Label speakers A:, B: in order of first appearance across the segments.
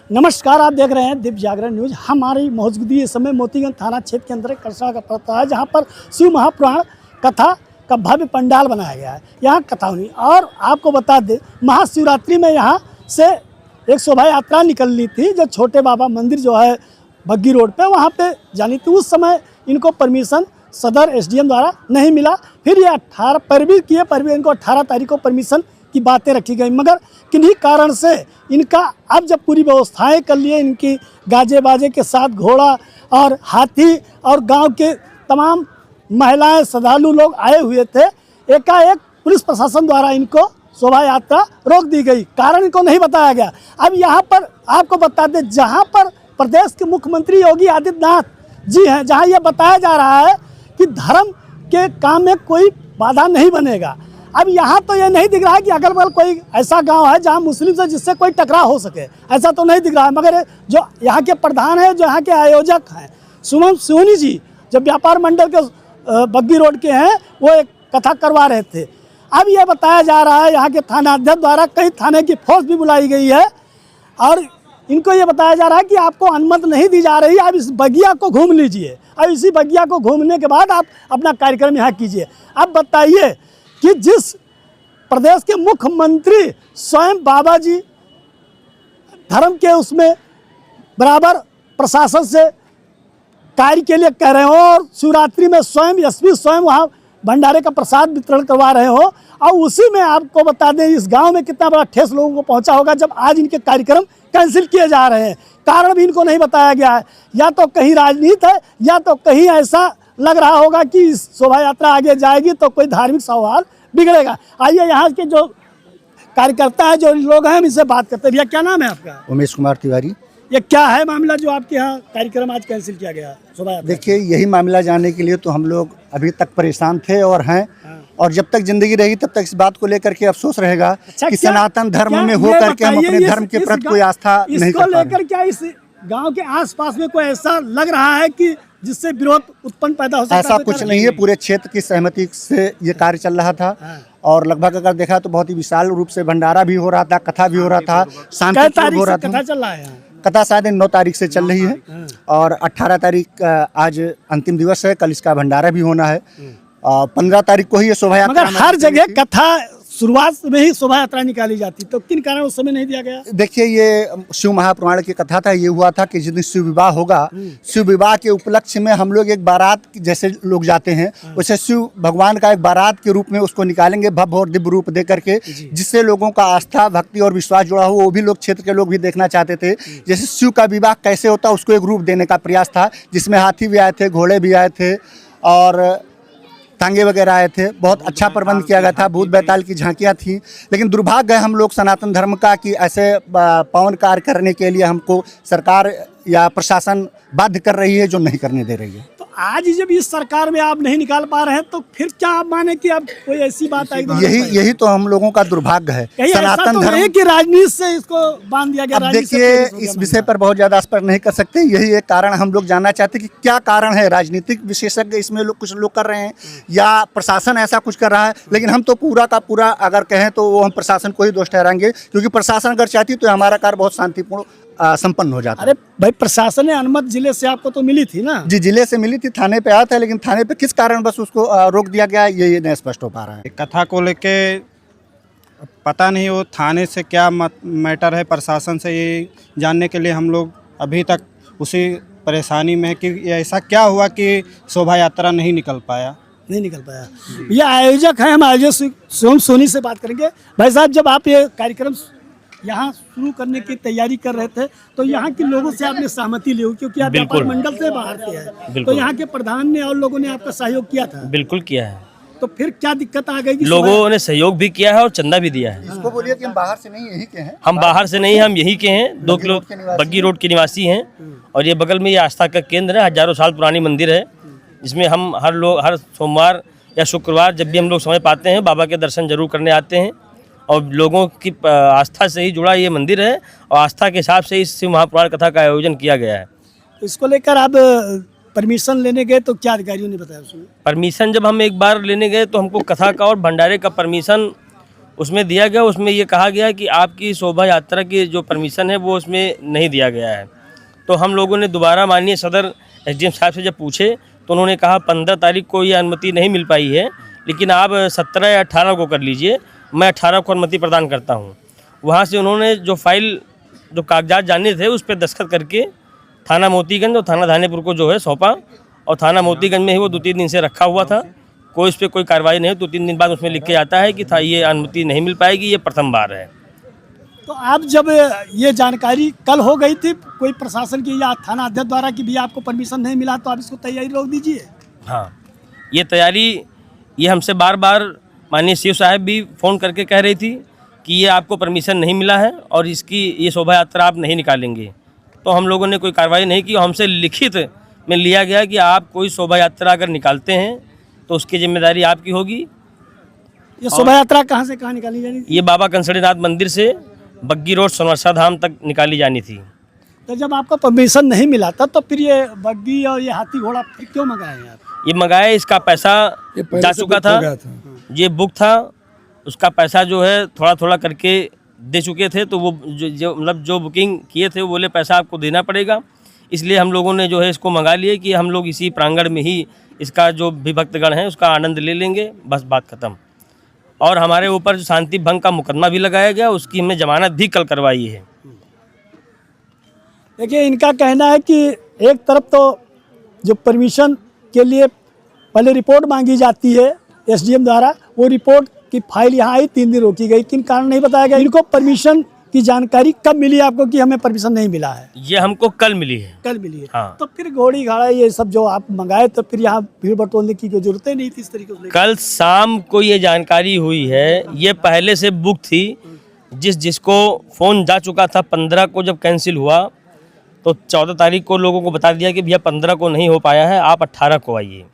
A: नमस्कार, आप देख रहे हैं दिव्य जागरण न्यूज। हमारी मौजूदगी इस समय मोतीगंज थाना क्षेत्र के अंदर कटरा का पड़ता है, जहां पर शिव महापुराण कथा का भव्य पंडाल बनाया गया है। यहाँ कथा हुई और आपको बता दें, महाशिवरात्रि में यहाँ से एक शोभा यात्रा निकलनी थी, जो छोटे बाबा मंदिर जो है बग्गी रोड पे, वहाँ पे जानी थी। उस समय इनको परमिशन सदर एसडीएम द्वारा नहीं मिला। फिर ये 18 पैरवी किए, पैरवी इनको 18 तारीख को परमिशन की बातें रखी गई, मगर किन्हीं कारण से इनका अब जब पूरी व्यवस्थाएं कर लिए, इनकी गाजे बाजे के साथ घोड़ा और हाथी और गांव के तमाम महिलाएं श्रद्धालु लोग आए हुए थे, एकाएक पुलिस प्रशासन द्वारा इनको शोभा यात्रा रोक दी गई। कारण इनको नहीं बताया गया। अब यहाँ पर आपको बता दें, जहाँ पर प्रदेश के मुख्यमंत्री योगी आदित्यनाथ जी हैं, जहाँ यह बताया जा रहा है कि धर्म के काम में कोई बाधा नहीं बनेगा। अब यहाँ तो ये नहीं दिख रहा है कि अगल बगल कोई ऐसा गांव है जहाँ मुस्लिम से जिससे कोई टकराव हो सके, ऐसा तो नहीं दिख रहा है। मगर जो यहाँ के प्रधान हैं, जो यहाँ के आयोजक हैं सुमन सोनी जी, जब व्यापार मंडल के बग्गी रोड के हैं, वो एक कथा करवा रहे थे। अब ये बताया जा रहा है यहाँ के थानाध्यक्ष द्वारा कई थाने की फोर्स भी बुलाई गई है और इनको ये बताया जा रहा है कि आपको अनुमति नहीं दी जा रही है, आप इस बगिया को घूम लीजिए और इसी बगिया को घूमने के बाद आप अपना कार्यक्रम यहाँ कीजिए। अब बताइए कि जिस प्रदेश के मुख्यमंत्री स्वयं बाबा जी धर्म के उसमें बराबर प्रशासन से कार्य के लिए कह रहे हो और शिवरात्रि में स्वयं एसपी स्वयं वहाँ भंडारे का प्रसाद वितरण करवा रहे हो, और उसी में आपको बता दें इस गांव में कितना बड़ा ठेस लोगों को पहुंचा होगा जब आज इनके कार्यक्रम कैंसिल किए जा रहे हैं। कारण भी इनको नहीं बताया गया है। या तो कहीं राजनीति है, या तो कहीं ऐसा लग रहा होगा कि इस शोभा यात्रा आगे जाएगी तो कोई धार्मिक सौहार्द बिगड़ेगा। आइए यहाँ के जो कार्यकर्ता है, जो लोग हैं, हम इनसे बात करते हैं। भैया क्या नाम है आपका?
B: उमेश कुमार तिवारी।
A: ये क्या है मामला जो आपके यहाँ कार्यक्रम आज कैंसिल किया गया शोभा यात्रा?
B: देखिए, यही मामला जानने के लिए तो हम लोग अभी तक परेशान थे और हैं, और जब तक जिंदगी रहेगी तब तक इस बात को लेकर के अफसोस रहेगा कि सनातन धर्म में हो करके हम अपने धर्म के प्रति कोई आस्था नहीं कर पा रहे।
A: लेकर क्या इस गांव के आसपास में कोई ऐसा लग रहा है कि जिससे विरोध उत्पन्न पैदा हो सकता है?
B: ऐसा कुछ नहीं है, पूरे क्षेत्र की सहमति से ये कार्य चल रहा था और लगभग अगर देखा तो बहुत ही विशाल रूप से भंडारा भी हो रहा था, कथा भी हो रहा था, शांतिपूर्ण हो रहा था।
A: कथा चल रहा है?
B: कथा शायद 9 तारीख से चल रही है और 18 तारीख आज अंतिम दिवस है। कल इसका भंडारा भी होना है। 15 तारीख को ही ये शोभा यात्रा।
A: मगर हर जगह कथा शुरुआत में ही शोभा यात्रा निकाली जाती, तो किन कारण उस समय नहीं दिया गया?
B: देखिए, ये शिव महापुराण की कथा था। ये हुआ था कि जिस दिन शिव विवाह होगा, शिव विवाह के उपलक्ष्य में हम लोग एक बारात जैसे लोग जाते हैं, वैसे शिव भगवान का एक बारात के रूप में उसको निकालेंगे, भव्य और दिव्य रूप दे करके, जिससे लोगों का आस्था, भक्ति और विश्वास जुड़ा हो। वो भी लोग, क्षेत्र के लोग भी देखना चाहते थे। जैसे शिव का विवाह कैसे होता है उसको एक रूप देने का प्रयास था, जिसमें हाथी भी आए थे, घोड़े भी आए थे और टांगे वगैरह आए थे। बहुत अच्छा प्रबंध किया गया था, भूत बैताल की झांकियाँ थी। लेकिन दुर्भाग्य है हम लोग सनातन धर्म का कि ऐसे पावन कार्य करने के लिए हमको सरकार या प्रशासन बाध्य कर रही है, जो नहीं करने दे रही है।
A: तो आज जब इस सरकार में आप नहीं निकाल पा रहे हैं, तो फिर क्या आप माने कि अब कोई ऐसी बात आएगी?
B: यही तो हम लोगों का दुर्भाग्य है।
A: सनातन तो धर्म की राजनीति से इसको बांध दिया गया।
B: अब देखिए, इस विषय पर बहुत ज्यादा स्पष्ट नहीं कर सकते। यही एक कारण हम लोग जानना चाहते हैं कि क्या कारण है। राजनीतिक विशेषज्ञ इसमें कुछ लोग कर रहे हैं या प्रशासन ऐसा कुछ कर रहा है, लेकिन हम तो पूरा का पूरा अगर कहें तो वो हम प्रशासन को ही दोष ठहराएंगे, क्योंकि प्रशासन अगर चाहती तो हमारा कार्य बहुत शांतिपूर्ण संपन्न हो जाता।
A: अरे भाई, प्रशासन ने अनुमति जिले से आपको तो मिली थी ना? जी,
B: जिले से मिली थी, थाने पे आया था, लेकिन थाने पे किस कारण बस उसको रोक दिया गया, ये नहीं स्पष्ट हो पा रहा है।
C: कथा को लेके पता नहीं वो थाने से क्या मैटर है, प्रशासन से ये जानने के लिए हम लोग अभी तक उसी परेशानी में है कि ऐसा क्या हुआ कि शोभा यात्रा नहीं निकल पाया।
A: ये आयोजक हैं, हम आयोजक सोम सोनी से बात करेंगे। भाई साहब, जब आप ये कार्यक्रम यहाँ शुरू करने की तैयारी कर रहे थे, तो यहाँ के लोगों से आपने सहमति ली, क्योंकि आप व्यापार मंडल से बाहर से हैं, तो यहाँ के प्रधान ने और लोगों ने आपका सहयोग किया था?
D: बिल्कुल किया है।
A: तो फिर क्या दिक्कत आ गई?
D: लोगों ने सहयोग भी किया है और चंदा भी दिया है।
B: इसको बोलिए कि हम बाहर से नहीं, यही के हैं।
D: हम बाहर से नहीं, हम यही के हैं। 2 किलो बग्गी रोड के निवासी हैं और ये बगल में ये आस्था का केंद्र है। हजारों साल पुरानी मंदिर है, जिसमें हम हर सोमवार या शुक्रवार जब भी हम लोग समय पाते हैं, बाबा के दर्शन जरूर करने आते हैं। और लोगों की आस्था से ही जुड़ा ये मंदिर है और आस्था के हिसाब से इस शिव महापुराण कथा का आयोजन किया गया है।
A: इसको लेकर आप परमिशन लेने गए तो क्या अधिकारियों ने बताया उसमें?
D: परमिशन जब हम एक बार लेने गए तो हमको कथा का और भंडारे का परमिशन उसमें दिया गया, उसमें ये कहा गया कि आपकी शोभा यात्रा की जो परमिशन है वो उसमें नहीं दिया गया है। तो हम लोगों ने दोबारा माननीय सदर एसडीएम साहब से जब पूछे तो उन्होंने कहा 15 तारीख को ये अनुमति नहीं मिल पाई है, लेकिन आप 17 या 18 को कर लीजिए, मैं 18 को अनुमति प्रदान करता हूँ। वहाँ से उन्होंने जो फाइल जो कागजात जानने थे उस पर दस्तखत करके थाना मोतीगंज और थाना धानेपुर को जो है सौंपा, और थाना मोतीगंज में ही वो 2-3 दिन से रखा हुआ था। कोई इस पर कोई कार्रवाई नहीं, 2-3 दिन बाद उसमें लिख के आता है कि था ये अनुमति नहीं मिल पाएगी, ये प्रथम बार है।
A: तो आप जब ये जानकारी कल हो गई थी कोई प्रशासन की या थाना अध्यक्ष द्वारा कि भी आपको परमिशन नहीं मिला, तो आप इसको तैयारी रोक दीजिए।
D: हाँ, ये तैयारी ये हमसे बार बार माननीय सीओ साहब भी फ़ोन करके कह रही थी कि ये आपको परमिशन नहीं मिला है और इसकी ये शोभा यात्रा आप नहीं निकालेंगे। तो हम लोगों ने कोई कार्रवाई नहीं की। हमसे लिखित में लिया गया कि आप कोई शोभा यात्रा अगर निकालते हैं तो उसकी जिम्मेदारी आपकी होगी।
A: ये शोभा यात्रा कहाँ से कहाँ निकाली जानी थी?
D: ये बाबा कंसड़ीनाथ मंदिर से बग्गी रोड सोनवर्षा धाम तक निकाली जानी थी।
A: तो जब आपको परमिशन नहीं मिला था तो फिर ये बग्गी और ये हाथी घोड़ा फिर क्यों मंगाए हैं आप?
D: ये मंगाए, इसका पैसा जा चुका था, ये बुक था, उसका पैसा जो है थोड़ा थोड़ा करके दे चुके थे। तो वो जो मतलब जो बुकिंग किए थे वो बोले पैसा आपको देना पड़ेगा, इसलिए हम लोगों ने जो है इसको मंगा लिए कि हम लोग इसी प्रांगण में ही इसका जो भी भक्तगण हैं उसका आनंद ले लेंगे, बस बात ख़त्म। और हमारे ऊपर जो शांति भंग का मुकदमा भी लगाया गया, उसकी हमने जमानत भी कल करवाई है।
A: देखिए, इनका कहना है कि एक तरफ तो जो परमिशन के लिए पहले रिपोर्ट मांगी जाती है एसडीएम द्वारा, वो रिपोर्ट की फाइल यहाँ आई, 3 दिन रोकी गई, किन कारण नहीं बताया गया। इनको परमिशन की जानकारी कब मिली आपको कि हमें परमिशन नहीं मिला है?
D: ये हमको कल मिली है।
A: कल मिली है।
D: हाँ।
A: तो फिर घोड़ी घाड़ा ये सब जो आप मंगाए तो फिर यहाँ भीड़ बटोरने की कोई जरूरत ही नहीं थी इस तरीके से।
D: कल शाम को ये जानकारी हुई है, ये पहले से बुक थी। जिसको फ़ोन जा चुका था 15 को जब कैंसिल हुआ तो 14 तारीख को लोगों को बता दिया कि भैया 15 को नहीं हो पाया है, आप 18 को आइए।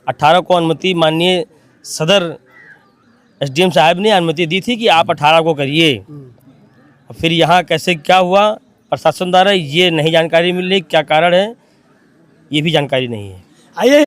D: 18 को अनुमति माननीय सदर एसडीएम साहब ने अनुमति दी थी कि आप 18 को करिए। फिर यहाँ कैसे क्या हुआ प्रशासन द्वारा ये नहीं जानकारी मिली, क्या कारण है ये भी जानकारी नहीं है।
A: आइए